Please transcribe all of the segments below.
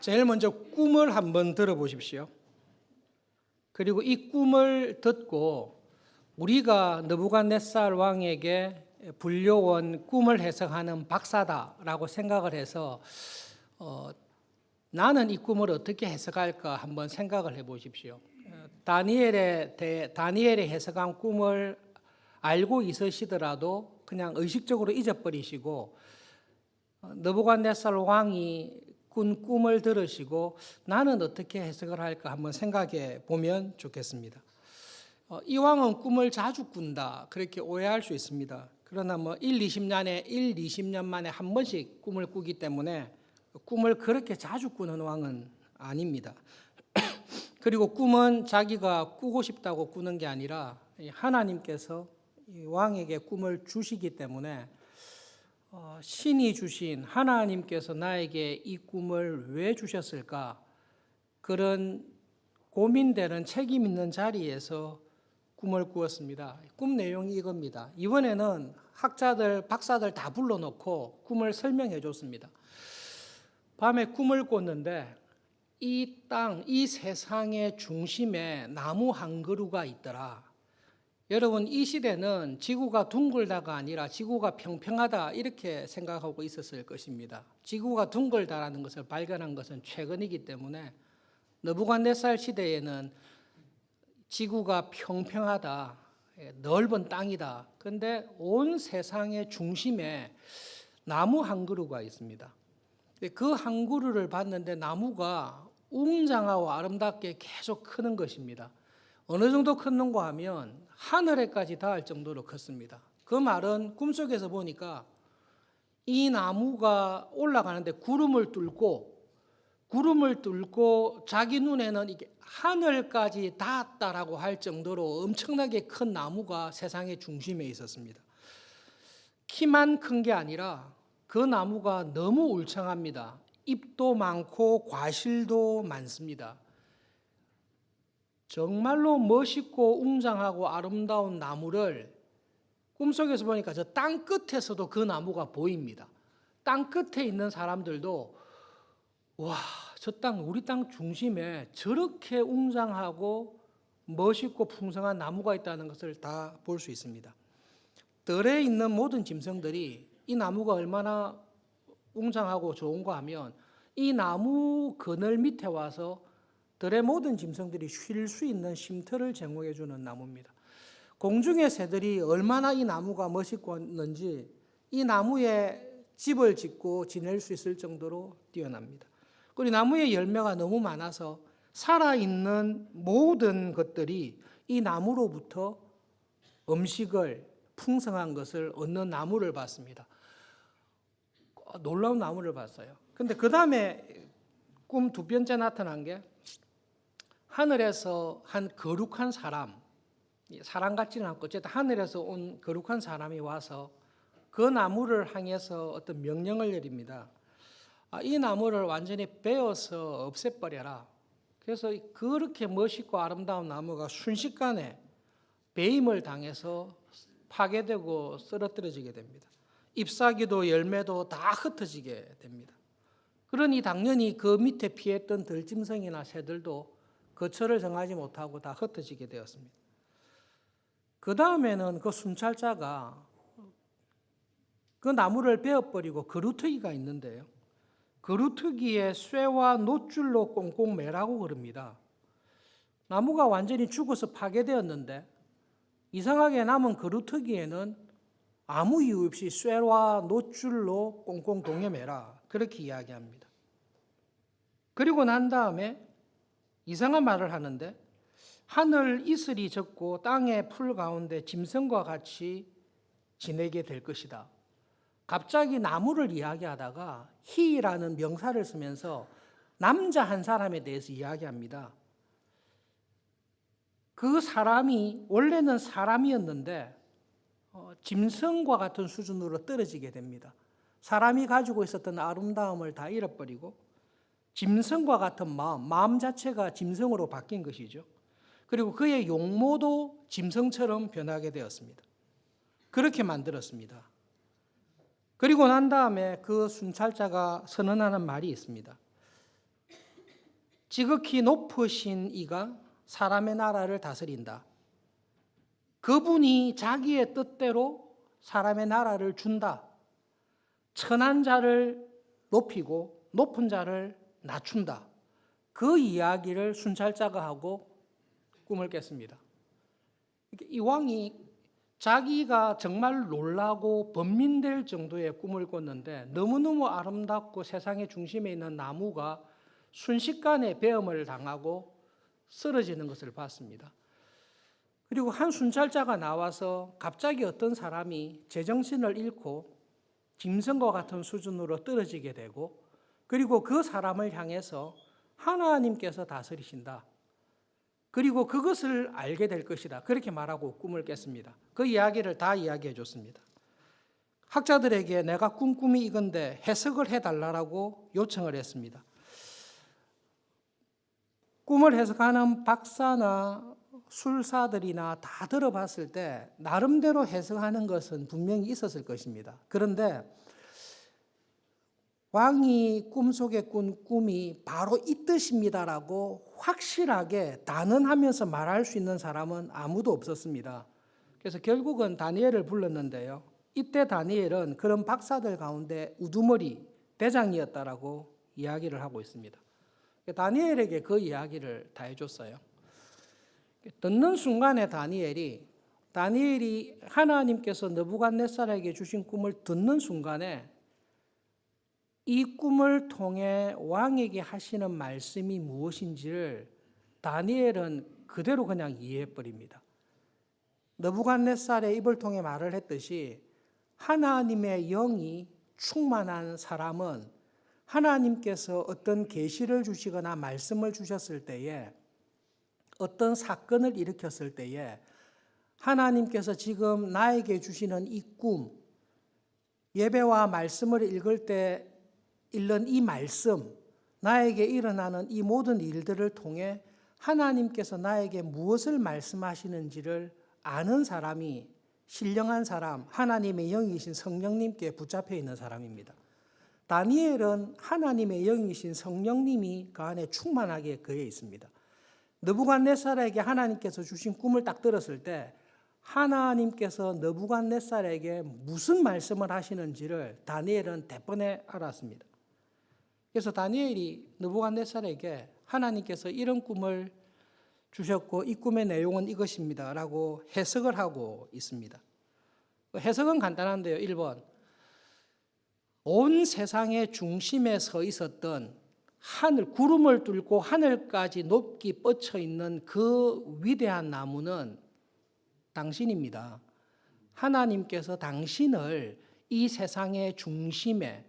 제일 먼저 꿈을 한번 들어보십시오. 그리고 이 꿈을 듣고 우리가 느부갓네살 왕에게 불려온 꿈을 해석하는 박사다라고 생각을 해서 나는 이 꿈을 어떻게 해석할까 한번 생각을 해보십시오. 다니엘이 해석한 꿈을 알고 있으시더라도 그냥 의식적으로 잊어버리시고 느부갓네살 왕이 꾼 꿈을 들으시고 나는 어떻게 해석을 할까 한번 생각해 보면 좋겠습니다. 이 왕은 꿈을 자주 꾼다 그렇게 오해할 수 있습니다. 그러나 20년 만에 한 번씩 꿈을 꾸기 때문에 꿈을 그렇게 자주 꾸는 왕은 아닙니다. 그리고 꿈은 자기가 꾸고 싶다고 꾸는 게 아니라 하나님께서 이 왕에게 꿈을 주시기 때문에 신이 주신 하나님께서 나에게 이 꿈을 왜 주셨을까? 그런 고민되는 책임 있는 자리에서 꿈을 꾸었습니다. 꿈 내용이 이겁니다. 이번에는 학자들, 박사들 다 불러놓고 꿈을 설명해 줬습니다. 밤에 꿈을 꿨는데 이 땅, 이 세상의 중심에 나무 한 그루가 있더라. 여러분, 이 시대는 지구가 둥글다가 아니라 지구가 평평하다 이렇게 생각하고 있었을 것입니다. 지구가 둥글다라는 것을 발견한 것은 최근이기 때문에 느부갓네살 시대에는 지구가 평평하다, 넓은 땅이다. 그런데 온 세상의 중심에 나무 한 그루가 있습니다. 그 한 그루를 봤는데 나무가 웅장하고 아름답게 계속 크는 것입니다. 어느 정도 컸는가 하면 하늘에까지 닿을 정도로 컸습니다. 그 말은 꿈속에서 보니까 이 나무가 올라가는데 구름을 뚫고 자기 눈에는 이게 하늘까지 닿았다라고 할 정도로 엄청나게 큰 나무가 세상의 중심에 있었습니다. 키만 큰 게 아니라 그 나무가 너무 울창합니다. 잎도 많고 과실도 많습니다. 정말로 멋있고 웅장하고 아름다운 나무를 꿈속에서 보니까 저 땅 끝에서도 그 나무가 보입니다. 땅 끝에 있는 사람들도 와, 저 땅, 우리 땅 중심에 저렇게 웅장하고 멋있고 풍성한 나무가 있다는 것을 다 볼 수 있습니다. 들에 있는 모든 짐승들이 이 나무가 얼마나 웅장하고 좋은가 하면 이 나무 그늘 밑에 와서 들의 모든 짐승들이 쉴 수 있는 쉼터를 제공해 주는 나무입니다. 공중의 새들이 얼마나 이 나무가 멋있었는지 이 나무에 집을 짓고 지낼 수 있을 정도로 뛰어납니다. 그리고 나무의 열매가 너무 많아서 살아있는 모든 것들이 이 나무로부터 음식을 풍성한 것을 얻는 나무를 봤습니다. 놀라운 나무를 봤어요. 근데 그 다음에 꿈 두 번째 나타난 게 하늘에서 한 거룩한 사람 같지는 않고 어쨌든 하늘에서 온 거룩한 사람이 와서 그 나무를 향해서 어떤 명령을 내립니다. 이 나무를 완전히 베어서 없애버려라. 그래서 그렇게 멋있고 아름다운 나무가 순식간에 배임을 당해서 파괴되고 쓰러뜨려지게 됩니다. 잎사귀도 열매도 다 흩어지게 됩니다. 그러니 당연히 그 밑에 피했던 들짐승이나 새들도 거처를 정하지 못하고 다 흩어지게 되었습니다. 그 다음에는 그 순찰자가 그 나무를 베어버리고 그루터기가 있는데요. 그루터기에 쇠와 놋줄로 꽁꽁 매라고 그럽니다. 나무가 완전히 죽어서 파괴되었는데 이상하게 남은 그루터기에는 아무 이유 없이 쇠와 놋줄로 꽁꽁 동여매라 그렇게 이야기합니다. 그리고 난 다음에 이상한 말을 하는데 하늘 이슬이 젖고 땅의 풀 가운데 짐승과 같이 지내게 될 것이다. 갑자기 나무를 이야기하다가 히라는 명사를 쓰면서 남자 한 사람에 대해서 이야기합니다. 그 사람이 원래는 사람이었는데 짐승과 같은 수준으로 떨어지게 됩니다. 사람이 가지고 있었던 아름다움을 다 잃어버리고 짐승과 같은 마음 자체가 짐승으로 바뀐 것이죠. 그리고 그의 용모도 짐승처럼 변하게 되었습니다. 그렇게 만들었습니다. 그리고 난 다음에 그 순찰자가 선언하는 말이 있습니다. 지극히 높으신 이가 사람의 나라를 다스린다. 그분이 자기의 뜻대로 사람의 나라를 준다. 천한 자를 높이고 높은 자를 낮춘다. 그 이야기를 순찰자가 하고 꿈을 깼습니다. 이 왕이 자기가 정말 놀라고 번민될 정도의 꿈을 꿨는데 너무너무 아름답고 세상의 중심에 있는 나무가 순식간에 베음을 당하고 쓰러지는 것을 봤습니다. 그리고 한 순찰자가 나와서 갑자기 어떤 사람이 제정신을 잃고 짐승과 같은 수준으로 떨어지게 되고 그리고 그 사람을 향해서 하나님께서 다스리신다. 그리고 그것을 알게 될 것이다. 그렇게 말하고 꿈을 깼습니다. 그 이야기를 다 이야기해 줬습니다. 학자들에게 내가 꿈이 이건데 해석을 해달라고 요청을 했습니다. 꿈을 해석하는 박사나 술사들이나 다 들어봤을 때 나름대로 해석하는 것은 분명히 있었을 것입니다. 그런데 왕이 꿈속에 꾼 꿈이 바로 이 뜻입니다라고 확실하게 단언하면서 말할 수 있는 사람은 아무도 없었습니다. 그래서 결국은 다니엘을 불렀는데요. 이때 다니엘은 그런 박사들 가운데 우두머리 대장이었다라고 이야기를 하고 있습니다. 다니엘에게 그 이야기를 다 해줬어요. 듣는 순간에 다니엘이 하나님께서 느부갓네살에게 주신 꿈을 듣는 순간에 이 꿈을 통해 왕에게 하시는 말씀이 무엇인지를 다니엘은 그대로 그냥 이해해버립니다. 느부갓네살의 입을 통해 말을 했듯이 하나님의 영이 충만한 사람은 하나님께서 어떤 계시를 주시거나 말씀을 주셨을 때에 어떤 사건을 일으켰을 때에 하나님께서 지금 나에게 주시는 이 꿈, 예배와 말씀을 읽을 때 읽는 이 말씀, 나에게 일어나는 이 모든 일들을 통해 하나님께서 나에게 무엇을 말씀하시는지를 아는 사람이 신령한 사람, 하나님의 영이신 성령님께 붙잡혀 있는 사람입니다. 다니엘은 하나님의 영이신 성령님이 그 안에 충만하게 거해 있습니다. 느부갓네살에게 하나님께서 주신 꿈을 딱 들었을 때 하나님께서 느부갓네살에게 무슨 말씀을 하시는지를 다니엘은 대번에 알았습니다. 그래서 다니엘이 느부갓네살에게 하나님께서 이런 꿈을 주셨고 이 꿈의 내용은 이것입니다 라고 해석을 하고 있습니다. 해석은 간단한데요. 1번, 온 세상의 중심에 서 있었던 하늘, 구름을 뚫고 하늘까지 높이 뻗쳐 있는 그 위대한 나무는 당신입니다. 하나님께서 당신을 이 세상의 중심에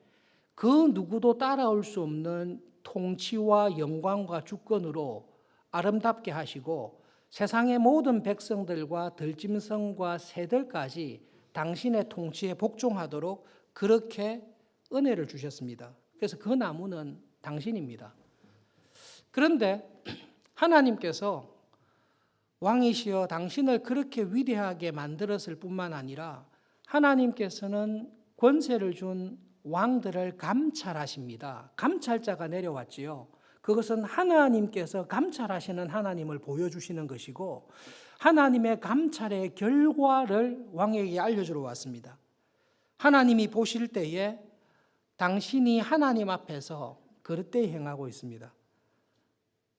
그 누구도 따라올 수 없는 통치와 영광과 주권으로 아름답게 하시고 세상의 모든 백성들과 들짐승과 새들까지 당신의 통치에 복종하도록 그렇게 은혜를 주셨습니다. 그래서 그 나무는 당신입니다. 그런데 하나님께서 왕이시여 당신을 그렇게 위대하게 만들었을 뿐만 아니라 하나님께서는 권세를 준 왕들을 감찰하십니다. 감찰자가 내려왔지요. 그것은 하나님께서 감찰하시는 하나님을 보여주시는 것이고 하나님의 감찰의 결과를 왕에게 알려주러 왔습니다. 하나님이 보실 때에 당신이 하나님 앞에서 그릇되이 행하고 있습니다.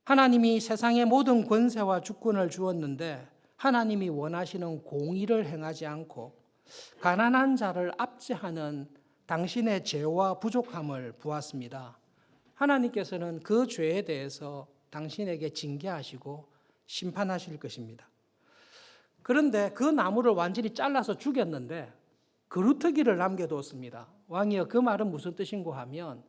하나님이 세상의 모든 권세와 주권을 주었는데 하나님이 원하시는 공의를 행하지 않고 가난한 자를 압제하는 당신의 죄와 부족함을 보았습니다. 하나님께서는 그 죄에 대해서 당신에게 징계하시고 심판하실 것입니다. 그런데 그 나무를 완전히 잘라서 죽였는데 그루터기를 남겨두었습니다. 왕이여 그 말은 무슨 뜻인고 하면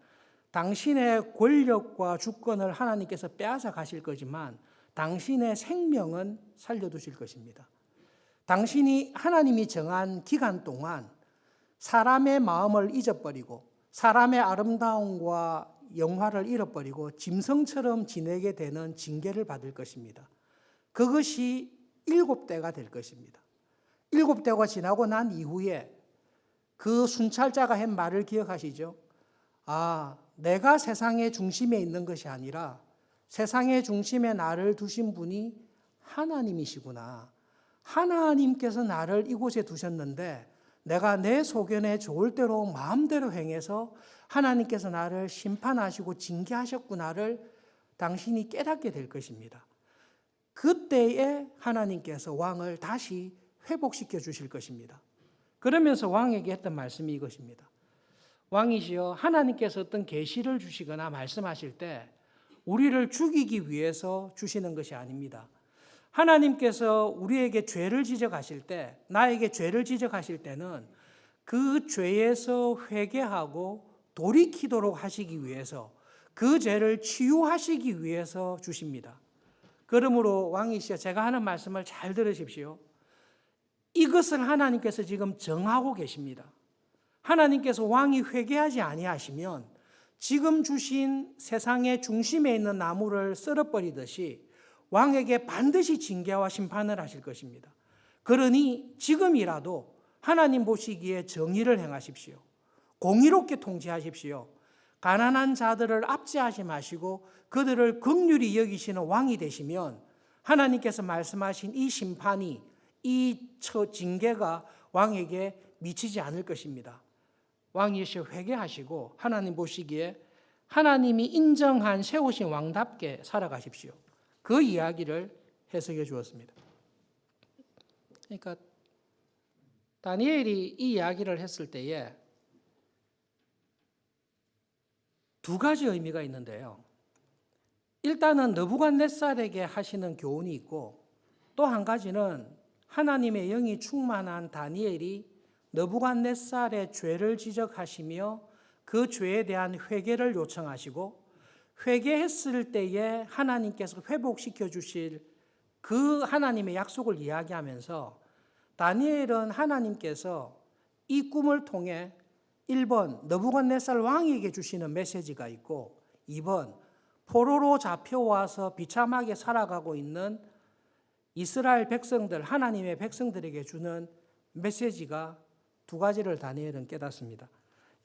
당신의 권력과 주권을 하나님께서 빼앗아 가실 거지만 당신의 생명은 살려두실 것입니다. 당신이 하나님이 정한 기간 동안 사람의 마음을 잊어버리고 사람의 아름다움과 영화를 잃어버리고 짐승처럼 지내게 되는 징계를 받을 것입니다. 그것이 7대가 될 것입니다. 7대가 지나고 난 이후에 그 순찰자가 한 말을 기억하시죠? 아, 내가 세상의 중심에 있는 것이 아니라 세상의 중심에 나를 두신 분이 하나님이시구나. 하나님께서 나를 이곳에 두셨는데 내가 내 소견에 좋을 대로 마음대로 행해서 하나님께서 나를 심판하시고 징계하셨구나를 당신이 깨닫게 될 것입니다. 그때에 하나님께서 왕을 다시 회복시켜 주실 것입니다. 그러면서 왕에게 했던 말씀이 이것입니다. 왕이시여, 하나님께서 어떤 계시를 주시거나 말씀하실 때 우리를 죽이기 위해서 주시는 것이 아닙니다. 하나님께서 우리에게 죄를 지적하실 때, 나에게 죄를 지적하실 때는 그 죄에서 회개하고 돌이키도록 하시기 위해서, 그 죄를 치유하시기 위해서 주십니다. 그러므로 왕이시여, 제가 하는 말씀을 잘 들으십시오. 이것을 하나님께서 지금 정하고 계십니다. 하나님께서 왕이 회개하지 아니하시면 지금 주신 세상의 중심에 있는 나무를 썰어버리듯이 왕에게 반드시 징계와 심판을 하실 것입니다. 그러니 지금이라도 하나님 보시기에 정의를 행하십시오. 공의롭게 통치하십시오. 가난한 자들을 압제하지 마시고 그들을 긍휼히 여기시는 왕이 되시면 하나님께서 말씀하신 이 심판이, 이 징계가 왕에게 미치지 않을 것입니다. 왕이시여, 회개하시고 하나님 보시기에 하나님이 인정한 세우신 왕답게 살아가십시오. 그 이야기를 해석해 주었습니다. 그러니까 다니엘이 이 이야기를 했을 때에 두 가지 의미가 있는데요. 일단은 느부갓네살에게 하시는 교훈이 있고, 또 한 가지는 하나님의 영이 충만한 다니엘이 느부갓네살의 죄를 지적하시며 그 죄에 대한 회개를 요청하시고, 회개했을 때에 하나님께서 회복시켜 주실 그 하나님의 약속을 이야기하면서 다니엘은 하나님께서 이 꿈을 통해 1번 느부갓네살 왕에게 주시는 메시지가 있고, 2번 포로로 잡혀와서 비참하게 살아가고 있는 이스라엘 백성들, 하나님의 백성들에게 주는 메시지가 두 가지를 다니엘은 깨닫습니다.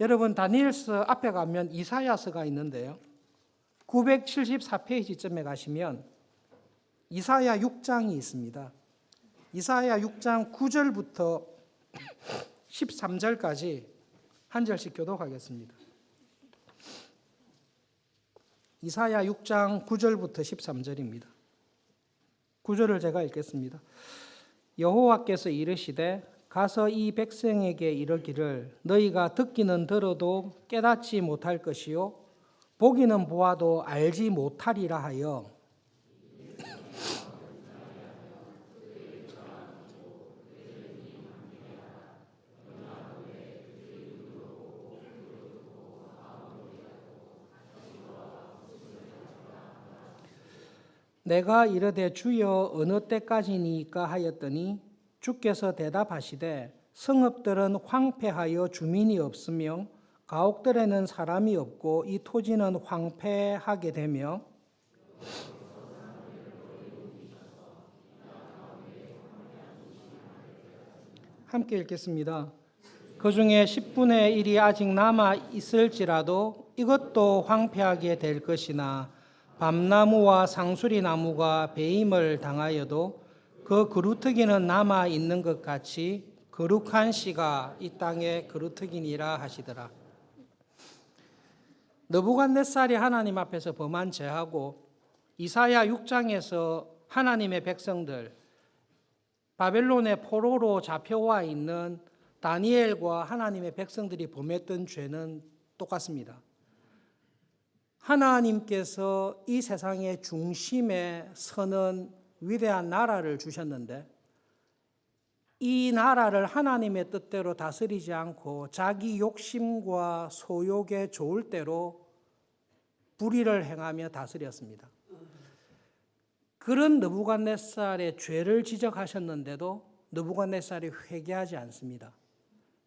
여러분, 다니엘서 앞에 가면 이사야서가 있는데요. 974페이지쯤에 가시면 이사야 6장이 있습니다. 이사야 6장 9절부터 13절까지 한 절씩 교독하겠습니다. 이사야 6장 9절부터 13절입니다. 9절을 제가 읽겠습니다. 여호와께서 이르시되 가서 이 백성에게 이르기를 너희가 듣기는 들어도 깨닫지 못할 것이요 보기는 보아도 알지 못하리라 하여 내가 이르되 주여 어느 때까지니까 하였더니 주께서 대답하시되 성읍들은 황폐하여 주민이 없으며 가옥들에는 사람이 없고 이 토지는 황폐하게 되며 함께 읽겠습니다. 그 중에 10분의 1이 아직 남아 있을지라도 이것도 황폐하게 될 것이나 밤나무와 상수리 나무가 배임을 당하여도 그 그루터기는 남아 있는 것 같이 거룩한 씨가 이 땅에 그루터기니라 하시더라. 느부갓네살이 하나님 앞에서 범한 죄하고 이사야 6장에서 하나님의 백성들, 바벨론의 포로로 잡혀와 있는 다니엘과 하나님의 백성들이 범했던 죄는 똑같습니다. 하나님께서 이 세상의 중심에 서는 위대한 나라를 주셨는데 이 나라를 하나님의 뜻대로 다스리지 않고 자기 욕심과 소욕에 좋을 대로 불의를 행하며 다스렸습니다. 그런 느부갓네살의 죄를 지적하셨는데도 느부갓네살이 회개하지 않습니다.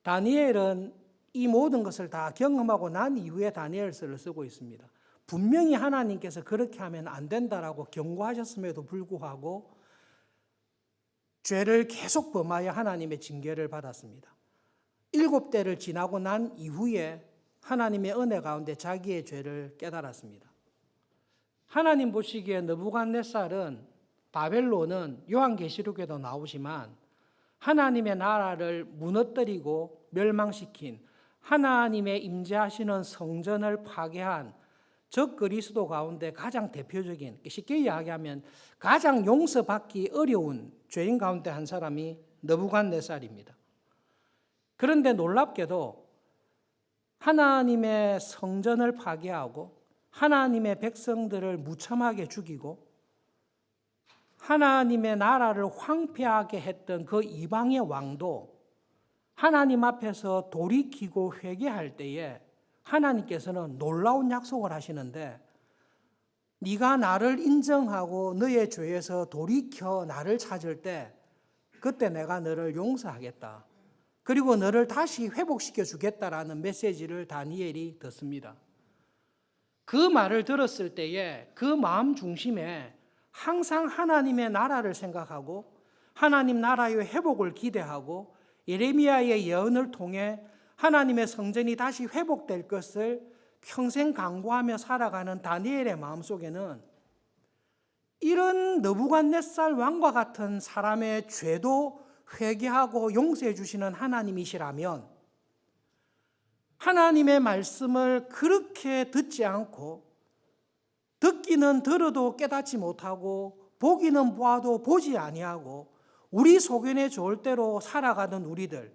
다니엘은 이 모든 것을 다 경험하고 난 이후에 다니엘서를 쓰고 있습니다. 분명히 하나님께서 그렇게 하면 안 된다라고 경고하셨음에도 불구하고 죄를 계속 범하여 하나님의 징계를 받았습니다. 7대를 지나고 난 이후에 하나님의 은혜 가운데 자기의 죄를 깨달았습니다. 하나님 보시기에 느부갓네살은 바벨론은 요한계시록에도 나오지만 하나님의 나라를 무너뜨리고 멸망시킨 하나님의 임재하시는 성전을 파괴한 적 그리스도 가운데 가장 대표적인, 쉽게 이야기하면 가장 용서받기 어려운 죄인 가운데 한 사람이 느부갓네살입니다. 그런데 놀랍게도 하나님의 성전을 파괴하고 하나님의 백성들을 무참하게 죽이고 하나님의 나라를 황폐하게 했던 그 이방의 왕도 하나님 앞에서 돌이키고 회개할 때에 하나님께서는 놀라운 약속을 하시는데, 네가 나를 인정하고 너의 죄에서 돌이켜 나를 찾을 때 그때 내가 너를 용서하겠다. 그리고 너를 다시 회복시켜 주겠다라는 메시지를 다니엘이 듣습니다. 그 말을 들었을 때에 그 마음 중심에 항상 하나님의 나라를 생각하고 하나님 나라의 회복을 기대하고 예레미야의 예언을 통해 하나님의 성전이 다시 회복될 것을 평생 간구하며 살아가는 다니엘의 마음속에는 이런 느부갓네살 왕과 같은 사람의 죄도 회개하고 용서해 주시는 하나님이시라면 하나님의 말씀을 그렇게 듣지 않고 듣기는 들어도 깨닫지 못하고 보기는 보아도 보지 아니하고 우리 소견에 좋을 대로 살아가는 우리들,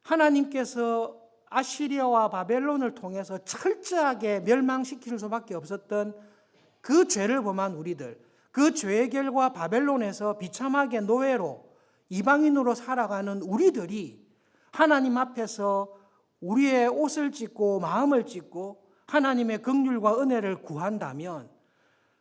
하나님께서 아시리아와 바벨론을 통해서 철저하게 멸망시킬 수밖에 없었던 그 죄를 범한 우리들, 그 죄의 결과 바벨론에서 비참하게 노예로 이방인으로 살아가는 우리들이 하나님 앞에서 우리의 옷을 찢고 마음을 찢고 하나님의 긍휼과 은혜를 구한다면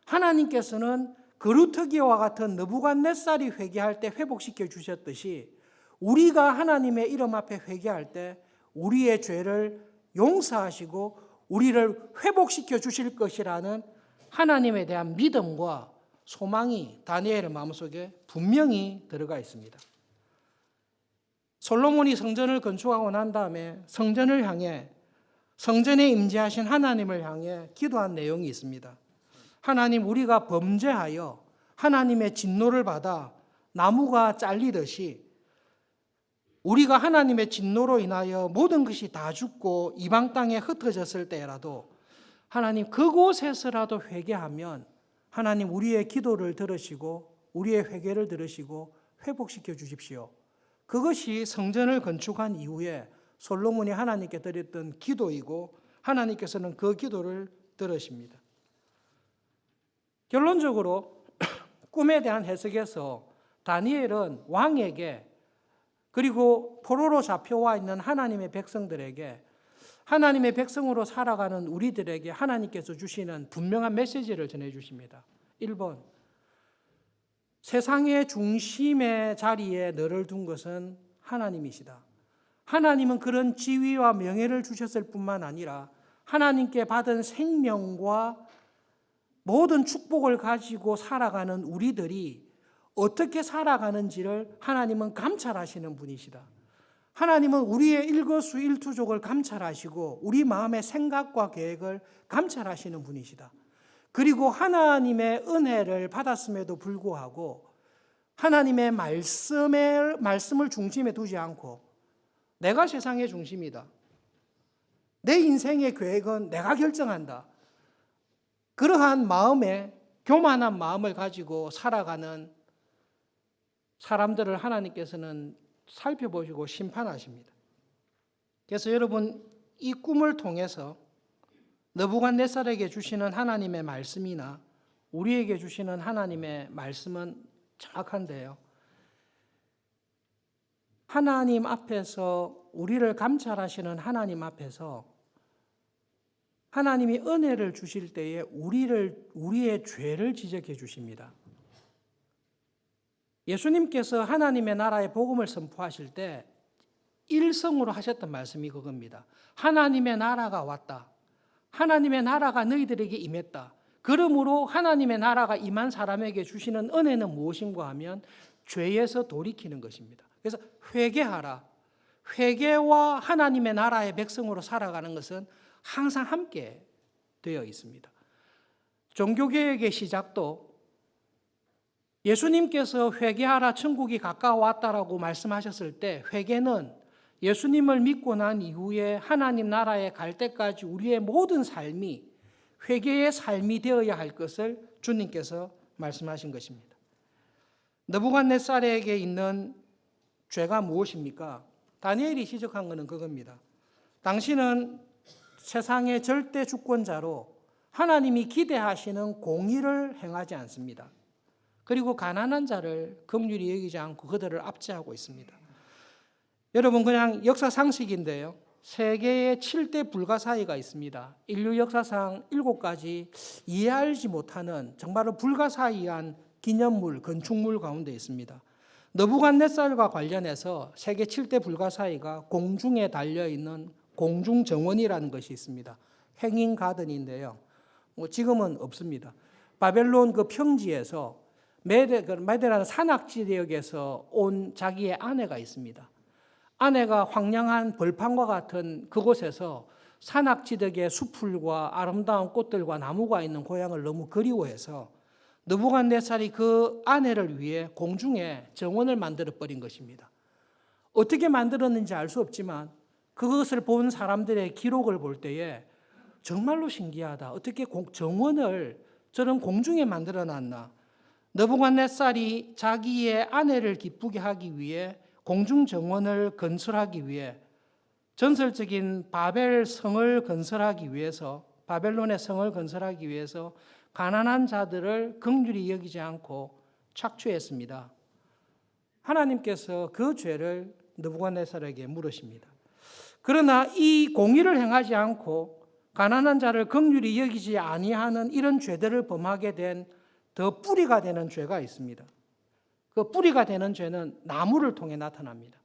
하나님께서는 그루터기와 같은 느부갓네살이 회개할 때 회복시켜 주셨듯이 우리가 하나님의 이름 앞에 회개할 때 우리의 죄를 용서하시고 우리를 회복시켜 주실 것이라는 하나님에 대한 믿음과 소망이 다니엘의 마음속에 분명히 들어가 있습니다. 솔로몬이 성전을 건축하고 난 다음에 성전을 향해, 성전에 임재하신 하나님을 향해 기도한 내용이 있습니다. 하나님, 우리가 범죄하여 하나님의 진노를 받아 나무가 잘리듯이 우리가 하나님의 진노로 인하여 모든 것이 다 죽고 이방 땅에 흩어졌을 때라도 하나님 그곳에서라도 회개하면 하나님 우리의 기도를 들으시고 우리의 회개를 들으시고 회복시켜 주십시오. 그것이 성전을 건축한 이후에 솔로몬이 하나님께 드렸던 기도이고 하나님께서는 그 기도를 들으십니다. 결론적으로 꿈에 대한 해석에서 다니엘은 왕에게 그리고 포로로 잡혀와 있는 하나님의 백성들에게, 하나님의 백성으로 살아가는 우리들에게 하나님께서 주시는 분명한 메시지를 전해주십니다. 1번, 세상의 중심의 자리에 너를 둔 것은 하나님이시다. 하나님은 그런 지위와 명예를 주셨을 뿐만 아니라 하나님께 받은 생명과 모든 축복을 가지고 살아가는 우리들이 어떻게 살아가는지를 하나님은 감찰하시는 분이시다. 하나님은 우리의 일거수일투족을 감찰하시고 우리 마음의 생각과 계획을 감찰하시는 분이시다. 그리고 하나님의 은혜를 받았음에도 불구하고 하나님의 말씀을 중심에 두지 않고 내가 세상의 중심이다. 내 인생의 계획은 내가 결정한다. 그러한 마음에 교만한 마음을 가지고 살아가는 사람들을 하나님께서는 살펴보시고 심판하십니다. 그래서 여러분, 이 꿈을 통해서 느부갓네살에게 주시는 하나님의 말씀이나 우리에게 주시는 하나님의 말씀은 정확한데요. 하나님 앞에서 우리를 감찰하시는 하나님 앞에서 하나님이 은혜를 주실 때에 우리의 죄를 지적해 주십니다. 예수님께서 하나님의 나라의 복음을 선포하실 때 일성으로 하셨던 말씀이 그겁니다. 하나님의 나라가 왔다. 하나님의 나라가 너희들에게 임했다. 그러므로 하나님의 나라가 임한 사람에게 주시는 은혜는 무엇인가 하면 죄에서 돌이키는 것입니다. 그래서 회개하라. 회개와 하나님의 나라의 백성으로 살아가는 것은 항상 함께 되어 있습니다. 종교개혁의 시작도 예수님께서 회개하라 천국이 가까워왔다라고 말씀하셨을 때 회개는 예수님을 믿고 난 이후에 하나님 나라에 갈 때까지 우리의 모든 삶이 회개의 삶이 되어야 할 것을 주님께서 말씀하신 것입니다. 느부갓네살에게 있는 죄가 무엇입니까? 다니엘이 지적한 것은 그겁니다. 당신은 세상의 절대 주권자로 하나님이 기대하시는 공의를 행하지 않습니다. 그리고 가난한 자를 긍휼히 여기지 않고 그들을 압제하고 있습니다. 여러분, 그냥 역사 상식인데요. 세계에 7대 불가사의가 있습니다. 인류 역사상 7가지 이해하지 못하는 정말로 불가사의한 기념물, 건축물 가운데 있습니다. 느부갓네살과 관련해서 세계 7대 불가사의가 공중에 달려있는 공중정원이라는 것이 있습니다. 행인 가든인데요. 지금은 없습니다. 바벨론 그 평지에서 메데라는 산악지 지역에서 온 자기의 아내가 있습니다. 아내가 황량한 벌판과 같은 그곳에서 산악지대의 수풀과 아름다운 꽃들과 나무가 있는 고향을 너무 그리워해서 느부갓네살이 그 아내를 위해 공중에 정원을 만들어 버린 것입니다. 어떻게 만들었는지 알 수 없지만 그것을 본 사람들의 기록을 볼 때에 정말로 신기하다. 어떻게 정원을 저런 공중에 만들어 놨나. 느부갓네살이 자기의 아내를 기쁘게 하기 위해 공중 정원을 건설하기 위해 전설적인 바벨 성을 건설하기 위해서 바벨론의 성을 건설하기 위해서 가난한 자들을 긍휼히 여기지 않고 착취했습니다. 하나님께서 그 죄를 느부갓네살에게 물으십니다. 그러나 이 공의를 행하지 않고 가난한 자를 긍휼히 여기지 아니하는 이런 죄들을 범하게 된 더 뿌리가 되는 죄가 있습니다. 그 뿌리가 되는 죄는 나무를 통해 나타납니다.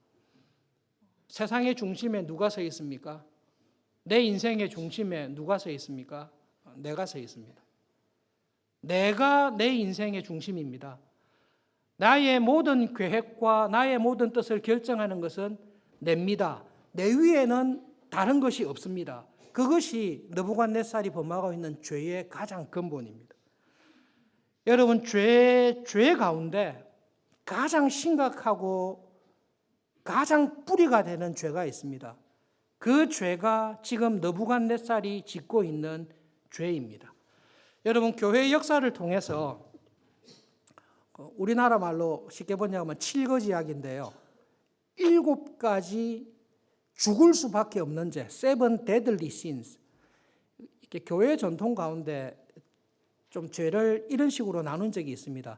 세상의 중심에 누가 서 있습니까? 내 인생의 중심에 누가 서 있습니까? 내가 서 있습니다. 내가 내 인생의 중심입니다. 나의 모든 계획과 나의 모든 뜻을 결정하는 것은 냅니다. 내 위에는 다른 것이 없습니다. 그것이 느부갓네살이 범하고 있는 죄의 가장 근본입니다. 여러분, 죄 가운데 가장 심각하고 가장 뿌리가 되는 죄가 있습니다. 그 죄가 지금 느부갓네살이 짓고 있는 죄입니다. 여러분, 교회의 역사를 통해서 우리나라 말로 쉽게 번역하면 7거지약인데요. 7가지 죽을 수밖에 없는 죄, seven deadly sins. 이렇게 교회 전통 가운데 좀 죄를 이런 식으로 나눈 적이 있습니다.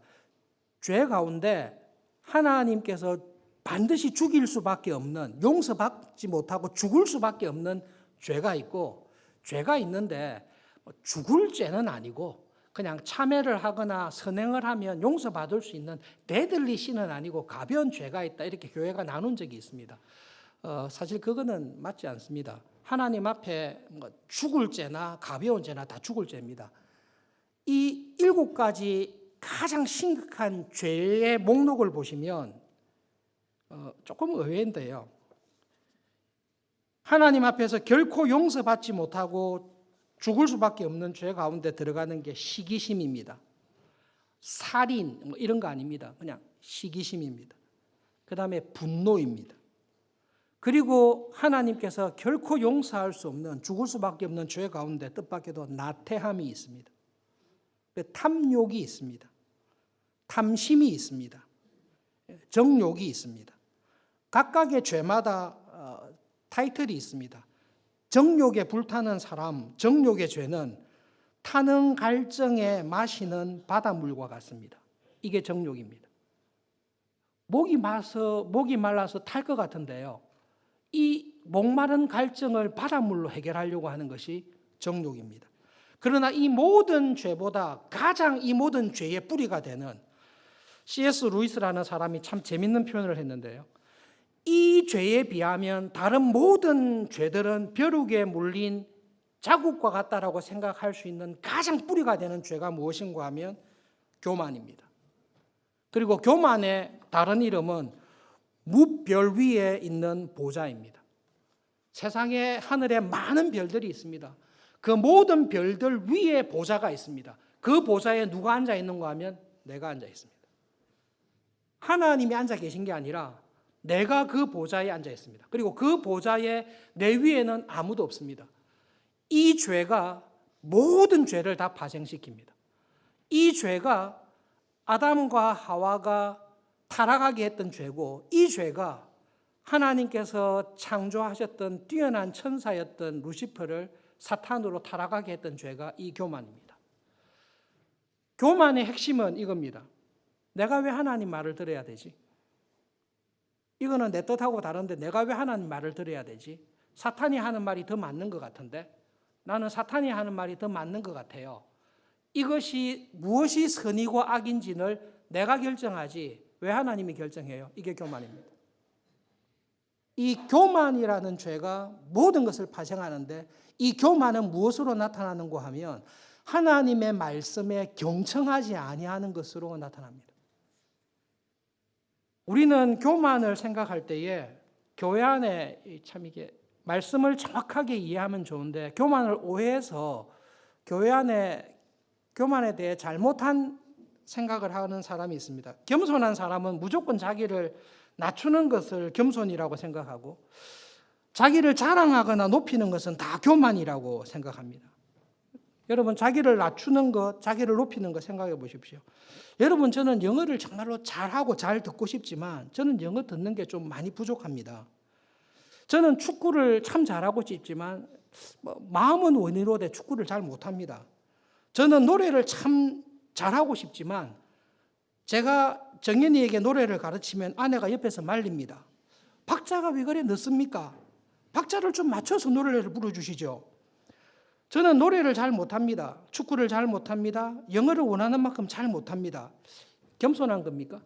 죄 가운데 하나님께서 반드시 죽일 수밖에 없는, 용서받지 못하고 죽을 수밖에 없는 죄가 있고, 죄가 있는데 죽을 죄는 아니고 그냥 참회를 하거나 선행을 하면 용서받을 수 있는 데들리 신은 아니고 가벼운 죄가 있다. 이렇게 교회가 나눈 적이 있습니다. 사실 그거는 맞지 않습니다. 하나님 앞에 죽을 죄나 가벼운 죄나 다 죽을 죄입니다. 이 7가지 가장 심각한 죄의 목록을 보시면 조금 의외인데요. 하나님 앞에서 결코 용서받지 못하고 죽을 수밖에 없는 죄 가운데 들어가는 게 시기심입니다. 살인 이런 거 아닙니다. 그냥 시기심입니다. 그 다음에 분노입니다. 그리고 하나님께서 결코 용서할 수 없는 죽을 수밖에 없는 죄 가운데 뜻밖에도 나태함이 있습니다. 탐욕이 있습니다. 탐심이 있습니다. 정욕이 있습니다. 각각의 죄마다 타이틀이 있습니다. 정욕에 불타는 사람, 정욕의 죄는 타는 갈증에 마시는 바닷물과 같습니다. 이게 정욕입니다. 목이 말라서 탈 것 같은데요. 이 목마른 갈증을 바닷물로 해결하려고 하는 것이 정욕입니다. 그러나 이 모든 죄보다 가장 이 모든 죄의 뿌리가 되는 C.S. 루이스라는 사람이 참 재밌는 표현을 했는데요. 이 죄에 비하면 다른 모든 죄들은 벼룩에 물린 자국과 같다라고 생각할 수 있는 가장 뿌리가 되는 죄가 무엇인가 하면 교만입니다. 그리고 교만의 다른 이름은 무별 위에 있는 보좌입니다. 세상에 하늘에 많은 별들이 있습니다. 그 모든 별들 위에 보좌가 있습니다. 그 보좌에 누가 앉아 있는가 하면 내가 앉아 있습니다. 하나님이 앉아 계신 게 아니라 내가 그 보좌에 앉아 있습니다. 그리고 그 보좌에 내 위에는 아무도 없습니다. 이 죄가 모든 죄를 다 파생시킵니다. 이 죄가 아담과 하와가 타락하게 했던 죄고, 이 죄가 하나님께서 창조하셨던 뛰어난 천사였던 루시퍼를 사탄으로 타락하게 했던 죄가 이 교만입니다. 교만의 핵심은 이겁니다. 내가 왜 하나님 말을 들어야 되지? 이거는 내 뜻하고 다른데 내가 왜 하나님 말을 들어야 되지? 사탄이 하는 말이 더 맞는 것 같은데 나는 사탄이 하는 말이 더 맞는 것 같아요. 이것이 무엇이 선이고 악인지를 내가 결정하지 왜 하나님이 결정해요? 이게 교만입니다. 이 교만이라는 죄가 모든 것을 파생하는데 이 교만은 무엇으로 나타나는가 하면 하나님의 말씀에 경청하지 아니하는 것으로 나타납니다. 우리는 교만을 생각할 때에 교회 안에 참 이게 말씀을 정확하게 이해하면 좋은데 교만을 오해해서 교회 안에 교만에 대해 잘못한 생각을 하는 사람이 있습니다. 겸손한 사람은 무조건 자기를 낮추는 것을 겸손이라고 생각하고 자기를 자랑하거나 높이는 것은 다 교만이라고 생각합니다. 여러분 자기를 낮추는 것, 자기를 높이는 것 생각해 보십시오. 여러분 저는 영어를 정말로 잘하고 잘 듣고 싶지만 저는 영어 듣는 게 좀 많이 부족합니다. 저는 축구를 참 잘하고 싶지만 마음은 원이로되 축구를 잘 못합니다. 저는 노래를 참 잘하고 싶지만 제가 정연이에게 노래를 가르치면 아내가 옆에서 말립니다. 박자가 왜 그래 늦습니까? 박자를 좀 맞춰서 노래를 불러주시죠. 저는 노래를 잘 못합니다. 축구를 잘 못합니다. 영어를 원하는 만큼 잘 못합니다. 겸손한 겁니까?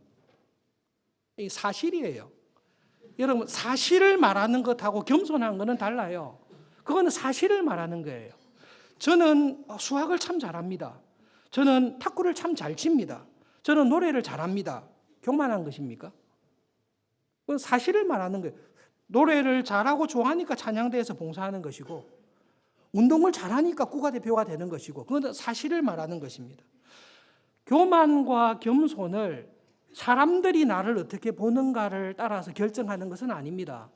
이 사실이에요. 여러분 사실을 말하는 것하고 겸손한 것은 달라요. 그거는 사실을 말하는 거예요. 저는 수학을 참 잘합니다. 저는 탁구를 참 잘 칩니다. 저는 노래를 잘합니다. 교만한 것입니까? 그건 사실을 말하는 거예요. 노래를 잘하고 좋아하니까 찬양대에서 봉사하는 것이고 운동을 잘하니까 국가대표가 되는 것이고 그건 사실을 말하는 것입니다. 교만과 겸손을 사람들이 나를 어떻게 보는가를 따라서 결정하는 것은 아닙니다.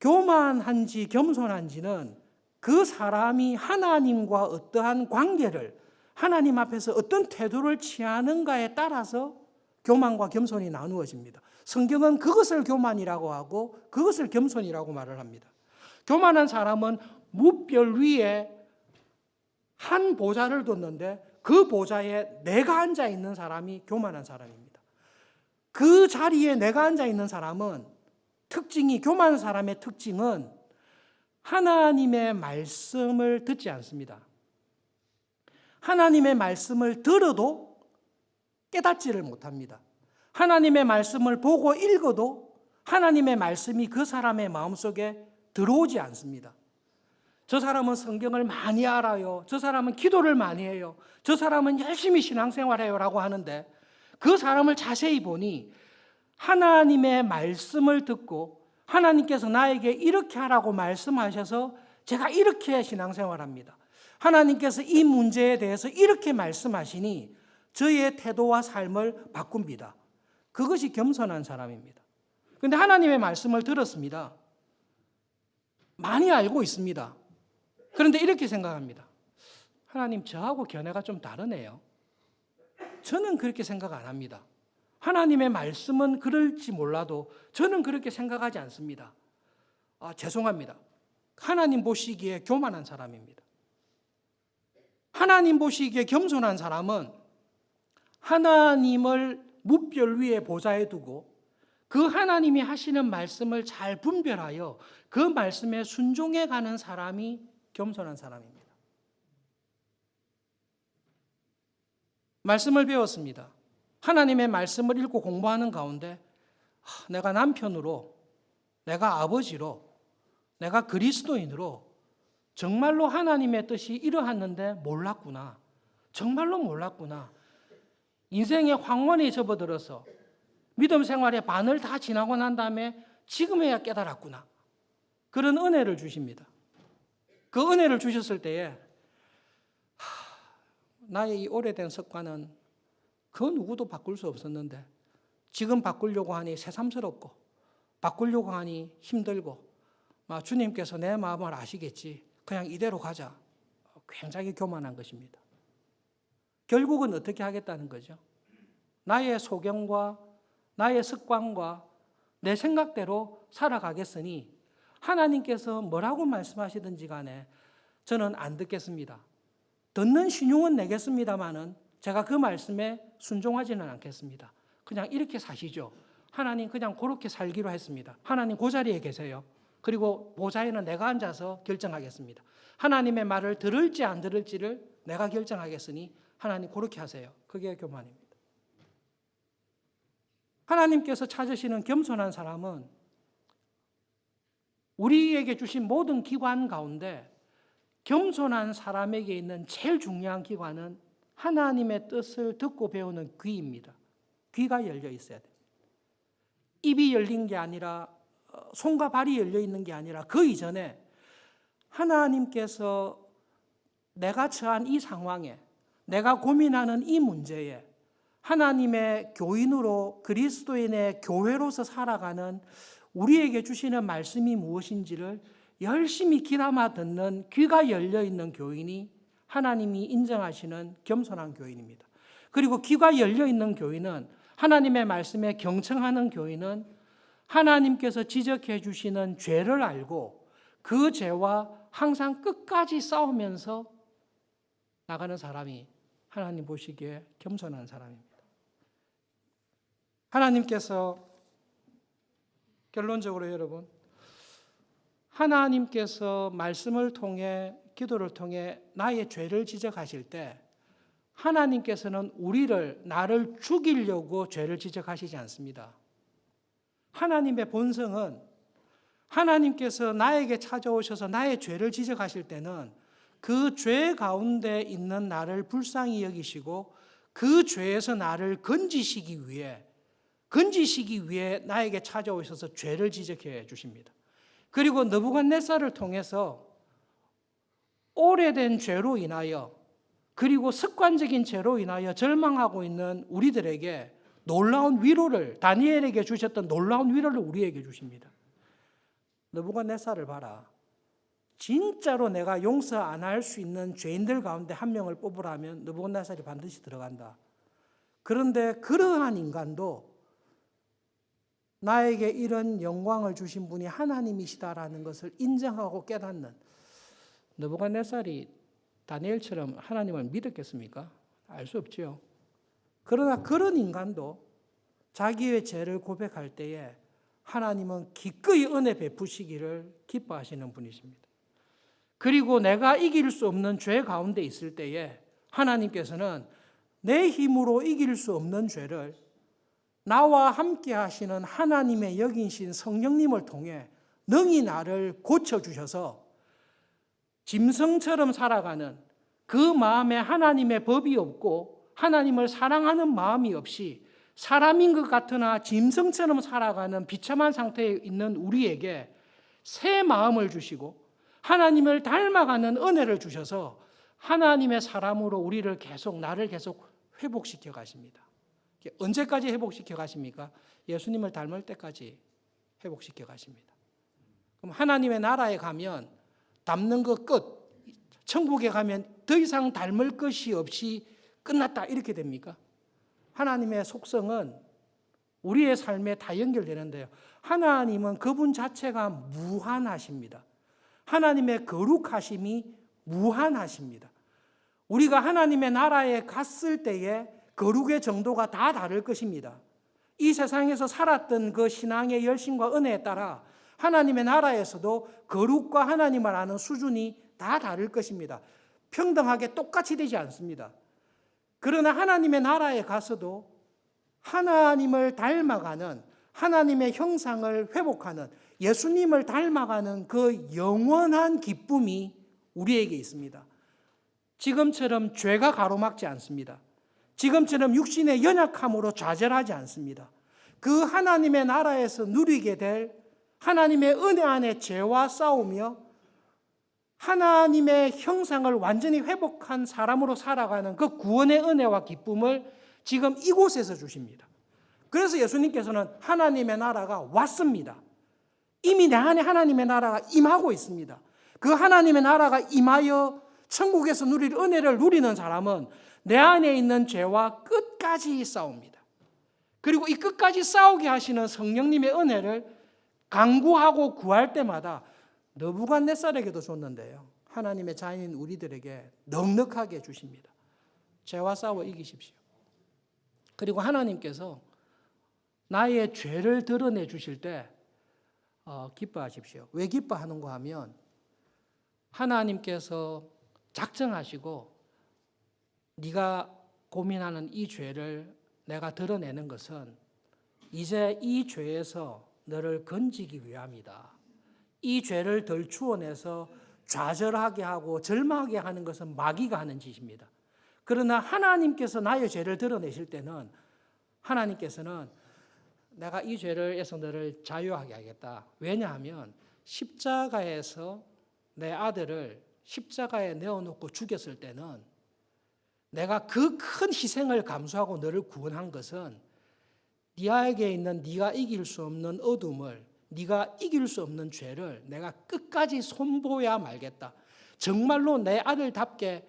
교만한지 겸손한지는 그 사람이 하나님과 어떠한 관계를 하나님 앞에서 어떤 태도를 취하는가에 따라서 교만과 겸손이 나누어집니다. 성경은 그것을 교만이라고 하고 그것을 겸손이라고 말을 합니다. 교만한 사람은 무별 위에 한 보좌를 뒀는데 그 보좌에 내가 앉아 있는 사람이 교만한 사람입니다. 그 자리에 내가 앉아 있는 사람은 교만한 사람의 특징은 하나님의 말씀을 듣지 않습니다. 하나님의 말씀을 들어도 깨닫지를 못합니다. 하나님의 말씀을 보고 읽어도 하나님의 말씀이 그 사람의 마음속에 들어오지 않습니다. 저 사람은 성경을 많이 알아요. 저 사람은 기도를 많이 해요. 저 사람은 열심히 신앙생활해요 라고 하는데 그 사람을 자세히 보니 하나님의 말씀을 듣고 하나님께서 나에게 이렇게 하라고 말씀하셔서 제가 이렇게 신앙생활합니다. 하나님께서 이 문제에 대해서 이렇게 말씀하시니 저의 태도와 삶을 바꿉니다. 그것이 겸손한 사람입니다. 그런데 하나님의 말씀을 들었습니다. 많이 알고 있습니다. 그런데 이렇게 생각합니다. 하나님 저하고 견해가 좀 다르네요. 저는 그렇게 생각 안 합니다. 하나님의 말씀은 그럴지 몰라도 저는 그렇게 생각하지 않습니다. 죄송합니다. 하나님 보시기에 교만한 사람입니다. 하나님 보시기에 겸손한 사람은 하나님을 무별 위에 보좌에 두고 그 하나님이 하시는 말씀을 잘 분별하여 그 말씀에 순종해 가는 사람이 겸손한 사람입니다. 말씀을 배웠습니다. 하나님의 말씀을 읽고 공부하는 가운데 내가 남편으로, 내가 아버지로, 내가 그리스도인으로 정말로 하나님의 뜻이 이러했는데 몰랐구나. 정말로 몰랐구나. 인생의 황혼에 접어들어서 믿음 생활의 반을 다 지나고 난 다음에 지금에야 깨달았구나. 그런 은혜를 주십니다. 그 은혜를 주셨을 때에 나의 이 오래된 습관은 그 누구도 바꿀 수 없었는데 지금 바꾸려고 하니 새삼스럽고 바꾸려고 하니 힘들고 주님께서 내 마음을 아시겠지. 그냥 이대로 가자. 굉장히 교만한 것입니다. 결국은 어떻게 하겠다는 거죠? 나의 소견과 나의 습관과 내 생각대로 살아가겠으니 하나님께서 뭐라고 말씀하시든지 간에 저는 안 듣겠습니다. 듣는 신용은 내겠습니다마는 제가 그 말씀에 순종하지는 않겠습니다. 그냥 이렇게 사시죠. 하나님 그냥 그렇게 살기로 했습니다. 하나님 그 자리에 계세요. 그리고 보좌에는 내가 앉아서 결정하겠습니다. 하나님의 말을 들을지 안 들을지를 내가 결정하겠으니 하나님 그렇게 하세요. 그게 교만입니다. 하나님께서 찾으시는 겸손한 사람은 우리에게 주신 모든 기관 가운데 겸손한 사람에게 있는 제일 중요한 기관은 하나님의 뜻을 듣고 배우는 귀입니다. 귀가 열려 있어야 됩니다. 입이 열린 게 아니라 손과 발이 열려 있는 게 아니라 그 이전에 하나님께서 내가 처한 이 상황에 내가 고민하는 이 문제에 하나님의 교인으로 그리스도인의 교회로서 살아가는 우리에게 주시는 말씀이 무엇인지를 열심히 귀담아 듣는 귀가 열려 있는 교인이 하나님이 인정하시는 겸손한 교인입니다. 그리고 귀가 열려 있는 교인은 하나님의 말씀에 경청하는 교인은 하나님께서 지적해 주시는 죄를 알고 그 죄와 항상 끝까지 싸우면서 나가는 사람이 하나님 보시기에 겸손한 사람입니다. 하나님께서 결론적으로 여러분, 하나님께서 말씀을 통해 기도를 통해 나의 죄를 지적하실 때 하나님께서는 나를 죽이려고 죄를 지적하시지 않습니다. 하나님의 본성은 하나님께서 나에게 찾아오셔서 나의 죄를 지적하실 때는 그 죄 가운데 있는 나를 불쌍히 여기시고 그 죄에서 나를 건지시기 위해 나에게 찾아오셔서 죄를 지적해 주십니다. 그리고 느부갓네살을 통해서 오래된 죄로 인하여 그리고 습관적인 죄로 인하여 절망하고 있는 우리들에게 놀라운 위로를 다니엘에게 주셨던 놀라운 위로를 우리에게 주십니다. 느부갓네살을 봐라. 진짜로 내가 용서 안 할 수 있는 죄인들 가운데 한 명을 뽑으라면 느부갓네살이 반드시 들어간다. 그런데 그러한 인간도 나에게 이런 영광을 주신 분이 하나님이시다라는 것을 인정하고 깨닫는 느부갓네살이 다니엘처럼 하나님을 믿었겠습니까? 알 수 없지요. 그러나 그런 인간도 자기의 죄를 고백할 때에 하나님은 기꺼이 은혜 베푸시기를 기뻐하시는 분이십니다. 그리고 내가 이길 수 없는 죄 가운데 있을 때에 하나님께서는 내 힘으로 이길 수 없는 죄를 나와 함께 하시는 하나님의 여기신 성령님을 통해 능히 나를 고쳐주셔서 짐승처럼 살아가는 그 마음에 하나님의 법이 없고 하나님을 사랑하는 마음이 없이 사람인 것 같으나 짐승처럼 살아가는 비참한 상태에 있는 우리에게 새 마음을 주시고 하나님을 닮아가는 은혜를 주셔서 하나님의 사람으로 나를 계속 회복시켜 가십니다. 언제까지 회복시켜 가십니까? 예수님을 닮을 때까지 회복시켜 가십니다. 그럼 하나님의 나라에 가면 닮는 것 끝, 천국에 가면 더 이상 닮을 것이 없이 끝났다 이렇게 됩니까? 하나님의 속성은 우리의 삶에 다 연결되는데요. 하나님은 그분 자체가 무한하십니다. 하나님의 거룩하심이 무한하십니다. 우리가 하나님의 나라에 갔을 때에 거룩의 정도가 다 다를 것입니다. 이 세상에서 살았던 그 신앙의 열심과 은혜에 따라 하나님의 나라에서도 거룩과 하나님을 아는 수준이 다 다를 것입니다. 평등하게 똑같이 되지 않습니다. 그러나 하나님의 나라에 가서도 하나님을 닮아가는 하나님의 형상을 회복하는 예수님을 닮아가는 그 영원한 기쁨이 우리에게 있습니다. 지금처럼 죄가 가로막지 않습니다. 지금처럼 육신의 연약함으로 좌절하지 않습니다. 그 하나님의 나라에서 누리게 될 하나님의 은혜 안에 죄와 싸우며 하나님의 형상을 완전히 회복한 사람으로 살아가는 그 구원의 은혜와 기쁨을 지금 이곳에서 주십니다. 그래서 예수님께서는 하나님의 나라가 왔습니다. 이미 내 안에 하나님의 나라가 임하고 있습니다. 그 하나님의 나라가 임하여 천국에서 누릴 은혜를 누리는 사람은 내 안에 있는 죄와 끝까지 싸웁니다. 그리고 이 끝까지 싸우게 하시는 성령님의 은혜를 간구하고 구할 때마다 느부갓네살에게도 줬는데요, 하나님의 자녀인 우리들에게 넉넉하게 주십니다. 죄와 싸워 이기십시오. 그리고 하나님께서 나의 죄를 드러내 주실 때 기뻐하십시오. 왜 기뻐하는가 하면 하나님께서 작정하시고 네가 고민하는 이 죄를 내가 드러내는 것은 이제 이 죄에서 너를 건지기 위함이다. 이 죄를 덜 추워내서 좌절하게 하고 절망하게 하는 것은 마귀가 하는 짓입니다. 그러나 하나님께서 나의 죄를 드러내실 때는 하나님께서는 내가 이 죄에서 너를 자유하게 하겠다. 왜냐하면 십자가에서 내 아들을 십자가에 내어놓고 죽였을 때는 내가 그 큰 희생을 감수하고 너를 구원한 것은 네에게 있는 네가 이길 수 없는 어둠을, 네가 이길 수 없는 죄를 내가 끝까지 손보야 말겠다. 정말로 내 아들답게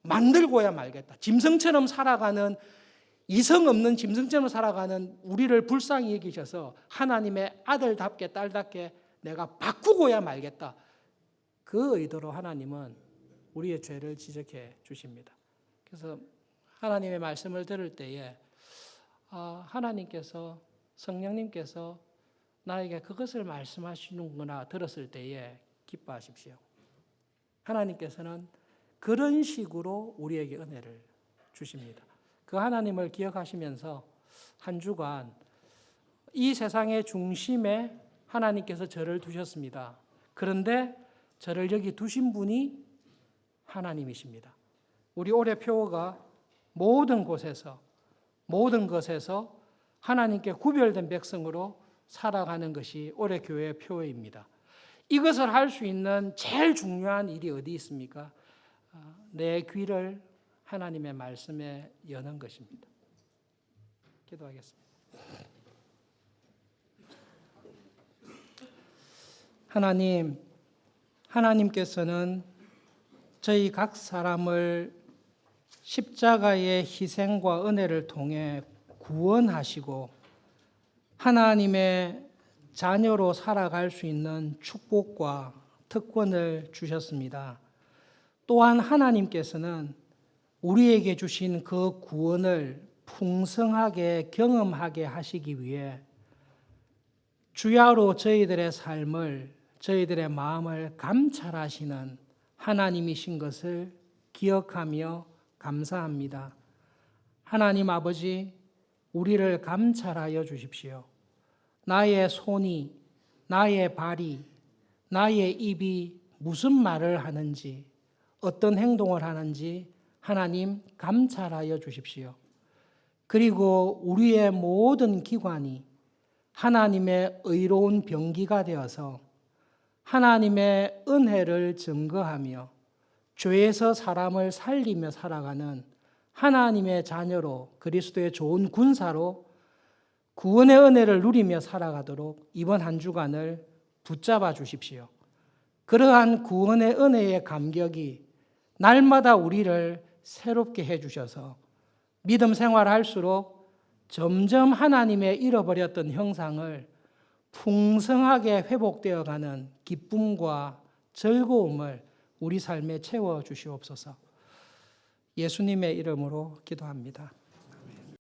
만들고야 말겠다. 짐승처럼 살아가는, 이성 없는 짐승처럼 살아가는 우리를 불쌍히 여기셔서 하나님의 아들답게 딸답게 내가 바꾸고야 말겠다. 그 의도로 하나님은 우리의 죄를 지적해 주십니다. 그래서 하나님의 말씀을 들을 때에 하나님께서, 성령님께서 나에게 그것을 말씀하시는구나 들었을 때에 기뻐하십시오. 하나님께서는 그런 식으로 우리에게 은혜를 주십니다. 그 하나님을 기억하시면서 한 주간 이 세상의 중심에 하나님께서 저를 두셨습니다. 그런데 저를 여기 두신 분이 하나님이십니다. 우리 올해 표어가 모든 곳에서, 모든 것에서 하나님께 구별된 백성으로 살아가는 것이 올해 교회의 표어입니다. 이것을 할 수 있는 제일 중요한 일이 어디 있습니까? 내 귀를 하나님의 말씀에 여는 것입니다. 기도하겠습니다. 하나님, 하나님께서는 저희 각 사람을 십자가의 희생과 은혜를 통해 구원하시고 하나님의 자녀로 살아갈 수 있는 축복과 특권을 주셨습니다. 또한 하나님께서는 우리에게 주신 그 구원을 풍성하게 경험하게 하시기 위해 주야로 저희들의 삶을, 저희들의 마음을 감찰하시는 하나님이신 것을 기억하며 감사합니다. 하나님 아버지, 우리를 감찰하여 주십시오. 나의 손이, 나의 발이, 나의 입이 무슨 말을 하는지, 어떤 행동을 하는지 하나님 감찰하여 주십시오. 그리고 우리의 모든 기관이 하나님의 의로운 병기가 되어서 하나님의 은혜를 증거하며 죄에서 사람을 살리며 살아가는 하나님의 자녀로, 그리스도의 좋은 군사로 구원의 은혜를 누리며 살아가도록 이번 한 주간을 붙잡아 주십시오. 그러한 구원의 은혜의 감격이 날마다 우리를 새롭게 해주셔서 믿음 생활할수록 점점 하나님의 잃어버렸던 형상을 풍성하게 회복되어가는 기쁨과 즐거움을 우리 삶에 채워 주시옵소서. 예수님의 이름으로 기도합니다.